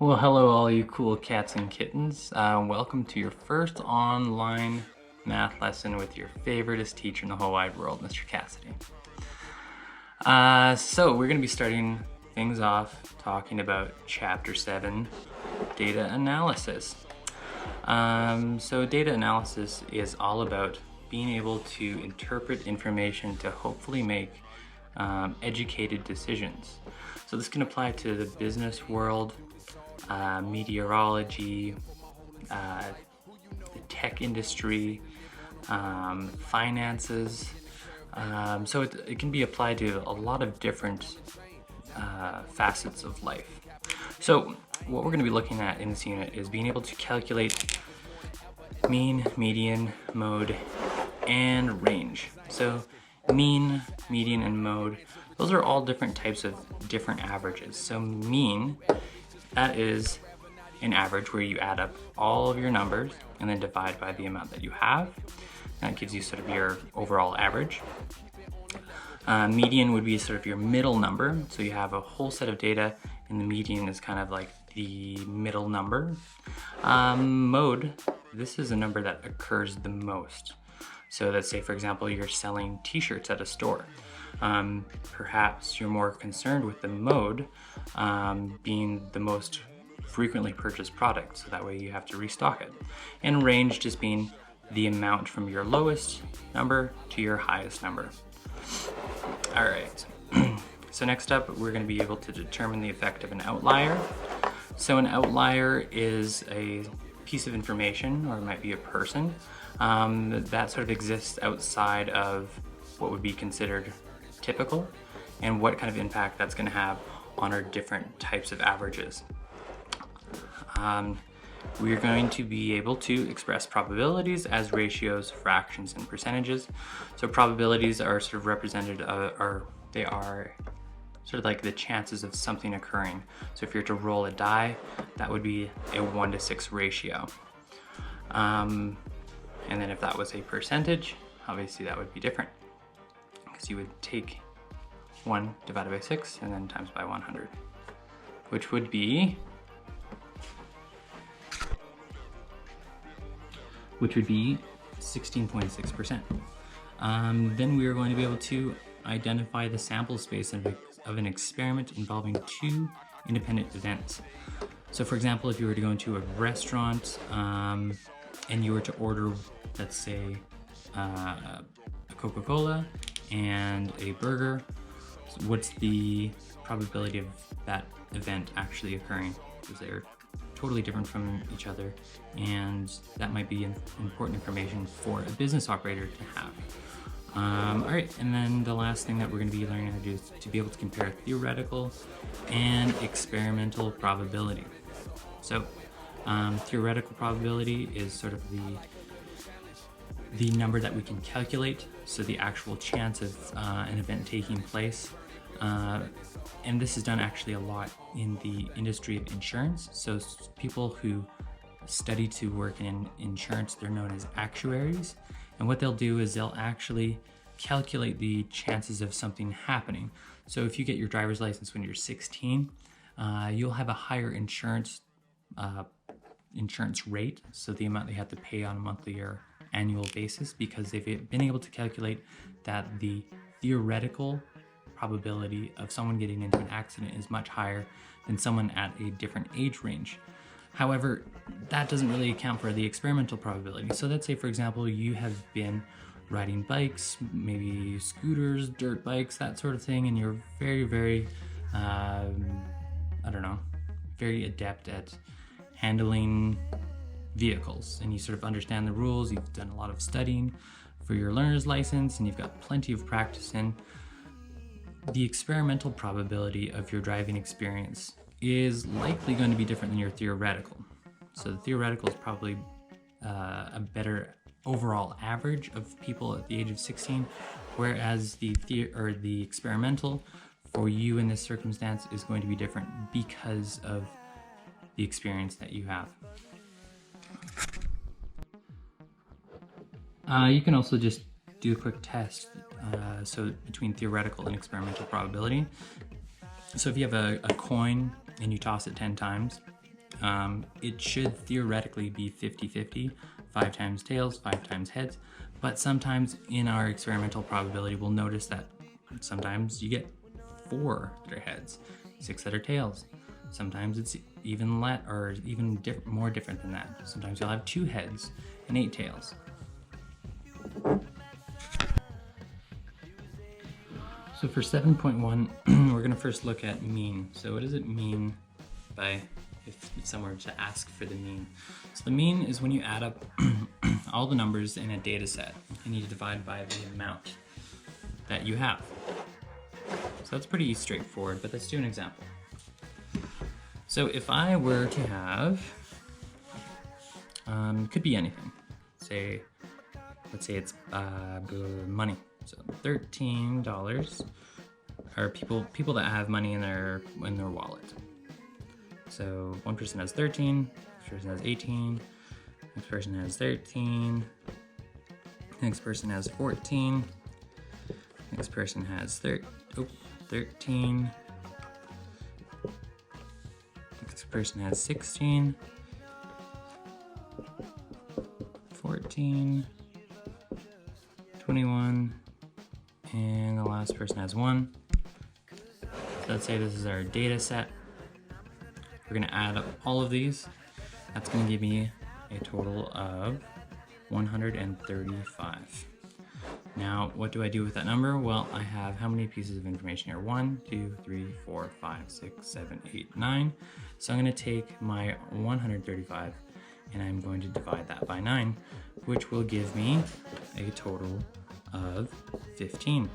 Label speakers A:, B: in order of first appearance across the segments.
A: Well, hello all you cool cats and kittens. Welcome to your first online math lesson with your favoriteest teacher in the whole wide world, Mr. Cassidy. So we're going to be starting things off talking about Chapter 7, Data Analysis. So data analysis is all about being able to interpret information to hopefully make educated decisions. So this can apply to the business world, meteorology, the tech industry, finances. So it can be applied to a lot of different facets of life. So what we're going to be looking at in this unit is being able to calculate mean, median, mode, and range. So mean, median, and mode, those are all different types of different averages. So mean, that is an average where you add up all of your numbers and then divide by the amount that you have. That gives you sort of your overall average. Median would be sort of your middle number. So you have a whole set of data and the median is kind of like the middle number. Mode, this is a number that occurs the most. So let's say, for example, you're selling t-shirts at a store. Perhaps you're more concerned with the mode being the most frequently purchased product, so that way you have to restock it. And range just being the amount from your lowest number to your highest number. All right, so next up, we're going to be able to determine the effect of an outlier. So an outlier is a piece of information, or it might be a person, that sort of exists outside of what would be considered typical, and what kind of impact that's going to have on our different types of averages. We're going to be able to express probabilities as ratios, fractions, and percentages. So probabilities are sort of represented, they are sort of like the chances of something occurring. So if you're to roll a die, that would be a 1:6 ratio. And then if that was a percentage, obviously that would be different, because you would take 1 divided by 6 and then times by 100, which would be 16.6%. Then we are going to be able to identify the sample space of an experiment involving two independent events. So for example, if you were to go into a restaurant and you were to order, let's say, a Coca-Cola and a burger, what's the probability of that event actually occurring? Because they're totally different from each other, and that might be important information for a business operator to have. All right, and then the last thing that we're going to be learning how to do is to be able to compare theoretical and experimental probability. So theoretical probability is sort of the number that we can calculate, so the actual chance of an event taking place. And this is done actually a lot in the industry of insurance. So people who study to work in insurance, they're known as actuaries. And what they'll do is they'll actually calculate the chances of something happening. So if you get your driver's license when you're 16, you'll have a higher insurance rate, so the amount they have to pay on a monthly or annual basis, because they've been able to calculate that the theoretical probability of someone getting into an accident is much higher than someone at a different age range. However, that doesn't really account for the experimental probability. So let's say, for example, you have been riding bikes, maybe scooters, dirt bikes, that sort of thing, and you're very, very, very adept at handling vehicles, and you sort of understand the rules, you've done a lot of studying for your learner's license, and you've got plenty of practice in. The experimental probability of your driving experience is likely going to be different than your theoretical. So the theoretical is probably a better overall average of people at the age of 16, whereas the experimental for you in this circumstance is going to be different because of the experience that you have. You can also just do a quick test, so between theoretical and experimental probability. So if you have a coin and you toss it 10 times, it should theoretically be 50-50, 5 times tails, 5 times heads, but sometimes in our experimental probability, we'll notice that sometimes you get 4 that are heads, 6 that are tails. Sometimes it's even more different than that. Sometimes you'll have 2 heads and 8 tails. So for 7.1, we're going to first look at mean. So what does it mean by if someone were to ask for the mean? So the mean is when you add up all the numbers in a data set and you divide by the amount that you have. So that's pretty straightforward, but let's do an example. So if I were to have, could be anything. Let's say it's money. So $13 are people that have money in their wallet. So one person has 13, next person has 18, next person has 13, next person has 14, next person has 13, next person has 16, 14, 21, and the last person has 1. So let's say this is our data set. We're going to add up all of these. That's going to give me a total of 135. Now, what do I do with that number? Well, I have how many pieces of information here? 1, 2, 3, 4, 5, 6, 7, 8, 9. So I'm going to take my 135 and I'm going to divide that by 9, which will give me a total of 15.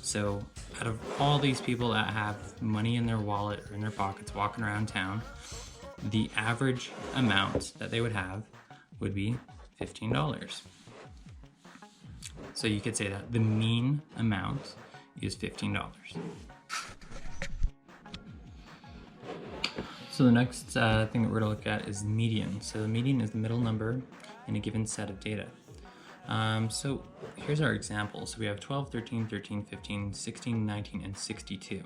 A: So out of all these people that have money in their wallet or in their pockets walking around town, the average amount that they would have would be $15. So you could say that the mean amount is $15. So the next thing that we're going to look at is median. So the median is the middle number in a given set of data. So here's our example. So we have 12, 13, 13, 15, 16, 19, and 62.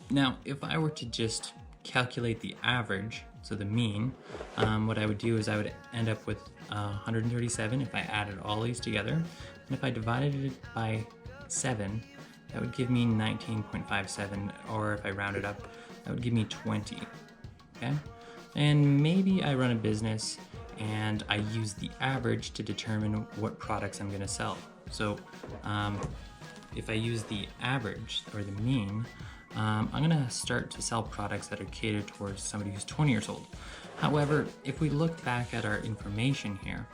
A: Now, if I were to just calculate the average, so the mean, what I would do is I would end up with 137 if I added all these together. And if I divided it by 7, that would give me 19.57, or if I rounded up, that would give me 20, okay? And maybe I run a business and I use the average to determine what products I'm gonna sell. So if I use the average or the mean, I'm gonna start to sell products that are catered towards somebody who's 20 years old. However, if we look back at our information here,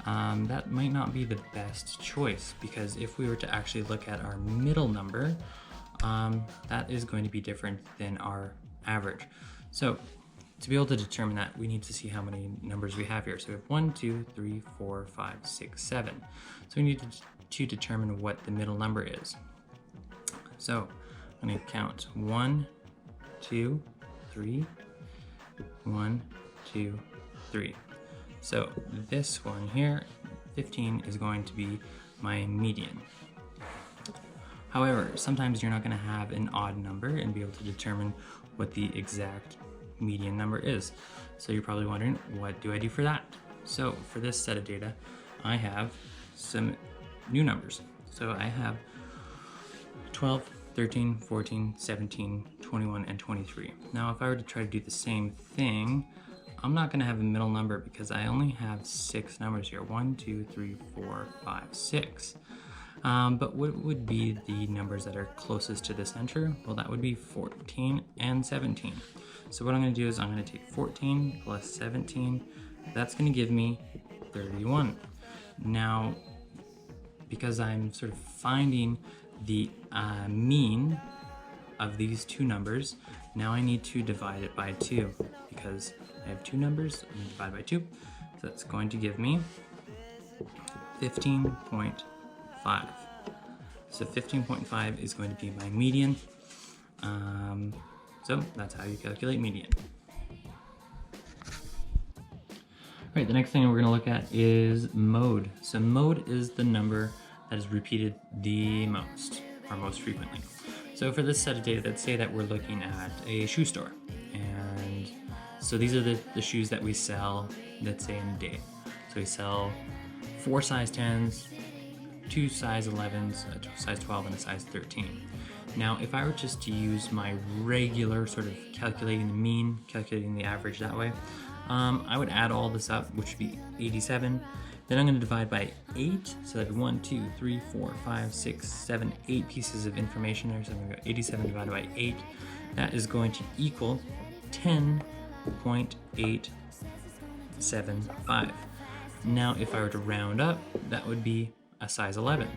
A: that might not be the best choice, because if we were to actually look at our middle number, that is going to be different than our average. So to be able to determine that, we need to see how many numbers we have here. So we have 1, 2, 3, 4, 5, 6, 7. So we need to determine what the middle number is. So I'm going to count 1, 2, 3, 1, 2, 3. So this one here, 15, is going to be my median. However, sometimes you're not going to have an odd number and be able to determine what the exact median number is. So you're probably wondering, what do I do for that? So for this set of data, I have some new numbers. So I have 12, 13, 14, 17, 21, and 23. Now if I were to try to do the same thing, I'm not going to have a middle number because I only have 6 numbers here. 1, 2, 3, 4, 5, 6. But what would be the numbers that are closest to the center? Well, that would be 14 and 17. So what I'm going to do is I'm going to take 14 plus 17. That's going to give me 31. Now, because I'm sort of finding the mean of these two numbers, now I need to divide it by 2, because I have 2 numbers, I'm going to divide by 2. So that's going to give me 15.5. So 15.5 is going to be my median. So that's how you calculate median. All right, the next thing we're going to look at is mode. So mode is the number that is repeated the most, or most frequently. So for this set of data, let's say that we're looking at a shoe store, and So these are the shoes that we sell, let's say, in a day. So we sell 4 size 10s, 2 size 11s, a size 12, and a size 13. Now, if I were just to use my regular sort of calculating the mean, calculating the average that way, I would add all this up, which would be 87. Then I'm going to divide by 8, so that'd be 1, 2, 3, 4, 5, 6, 7, 8 pieces of information there. So I'm going to go 87 divided by 8. That is going to equal 10.875. Now, if I were to round up, that would be a size 11.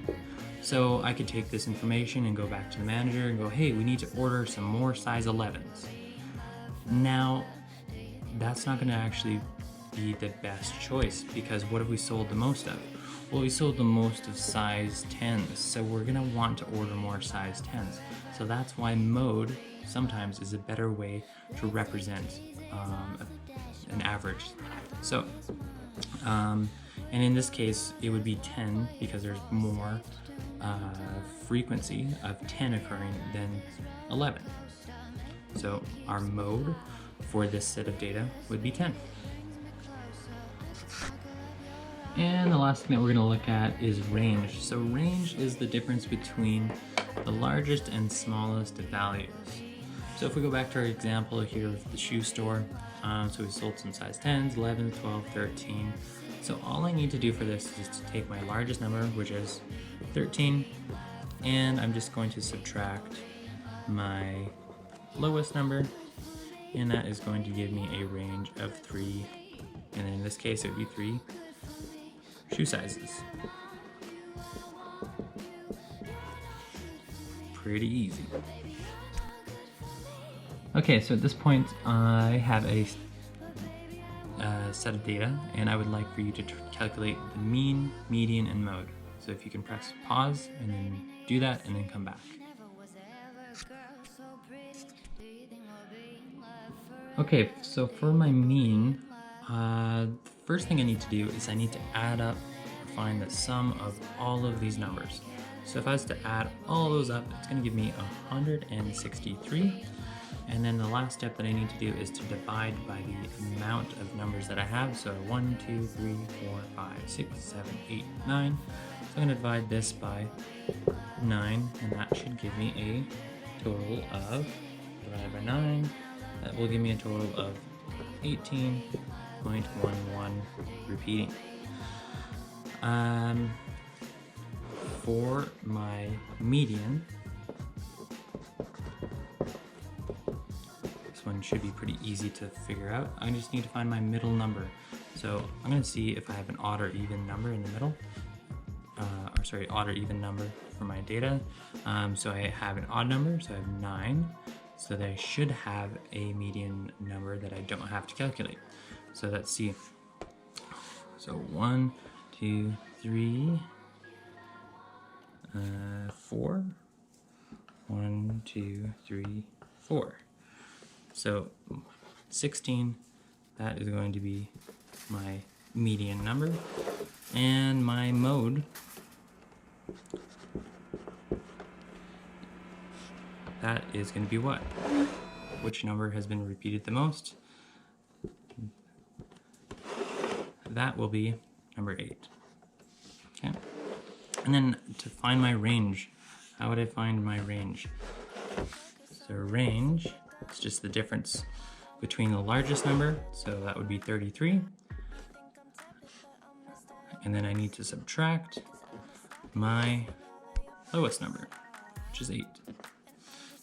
A: So I could take this information and go back to the manager and go, hey, we need to order some more size 11s. Now, that's not going to actually be the best choice, because what have we sold the most of? Well, we sold the most of size 10s, so we're going to want to order more size 10s. So that's why mode sometimes is a better way to represent an average. So, and in this case, it would be 10 because there's more frequency of 10 occurring than 11. So our mode for this set of data would be 10. And the last thing that we're going to look at is range. So range is the difference between the largest and smallest values. So if we go back to our example here of the shoe store, so we sold some size 10s, 11s, 12, 13. So all I need to do for this is to take my largest number, which is 13, and I'm just going to subtract my lowest number, and that is going to give me a range of 3, and in this case it would be 3 shoe sizes. Pretty easy. Okay, so at this point I have a set of data, and I would like for you to calculate the mean, median, and mode. So if you can press pause and then do that and then come back. Okay, so for my mean, the first thing I need to do is I need to add up or find the sum of all of these numbers. So if I was to add all those up, it's going to give me 163. And then the last step that I need to do is to divide by the amount of numbers that I have. So 1, 2, 3, 4, 5, 6, 7, 8, 9. So I'm going to divide this by 9, and that should give me a total of, divided by 9, that will give me a total of 18.11 repeating. For my median, one should be pretty easy to figure out. I just need to find my middle number. So I'm going to see if I have an odd or even number in the middle. Odd or even number for my data. So I have an odd number, so I have 9. So that I should have a median number that I don't have to calculate. So let's see. So 1, 2, 3, 4. 1, 2, 3, 4. So 16, that is going to be my median number, and my mode, that is going to be what? Which number has been repeated the most? That will be number 8. Okay. And then to find my range, how would I find my range? So range, it's just the difference between the largest number, so that would be 33. And then I need to subtract my lowest number, which is 8.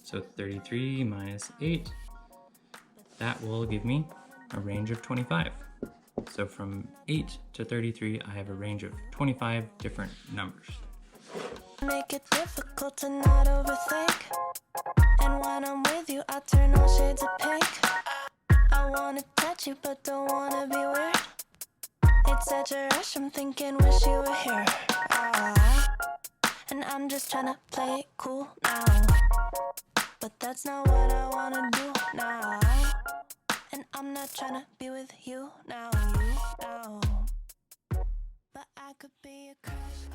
A: So 33 minus 8, that will give me a range of 25. So from 8 to 33, I have a range of 25 different numbers.
B: Make it difficult to not overthink. And when I'm with you, I turn all shades of pink. I wanna touch you, but don't wanna be weird. It's such a rush, I'm thinking, wish you were here. And I'm just tryna play it cool now. But that's not what I wanna do now. And I'm not tryna be with you now, you know. But I could be a crush.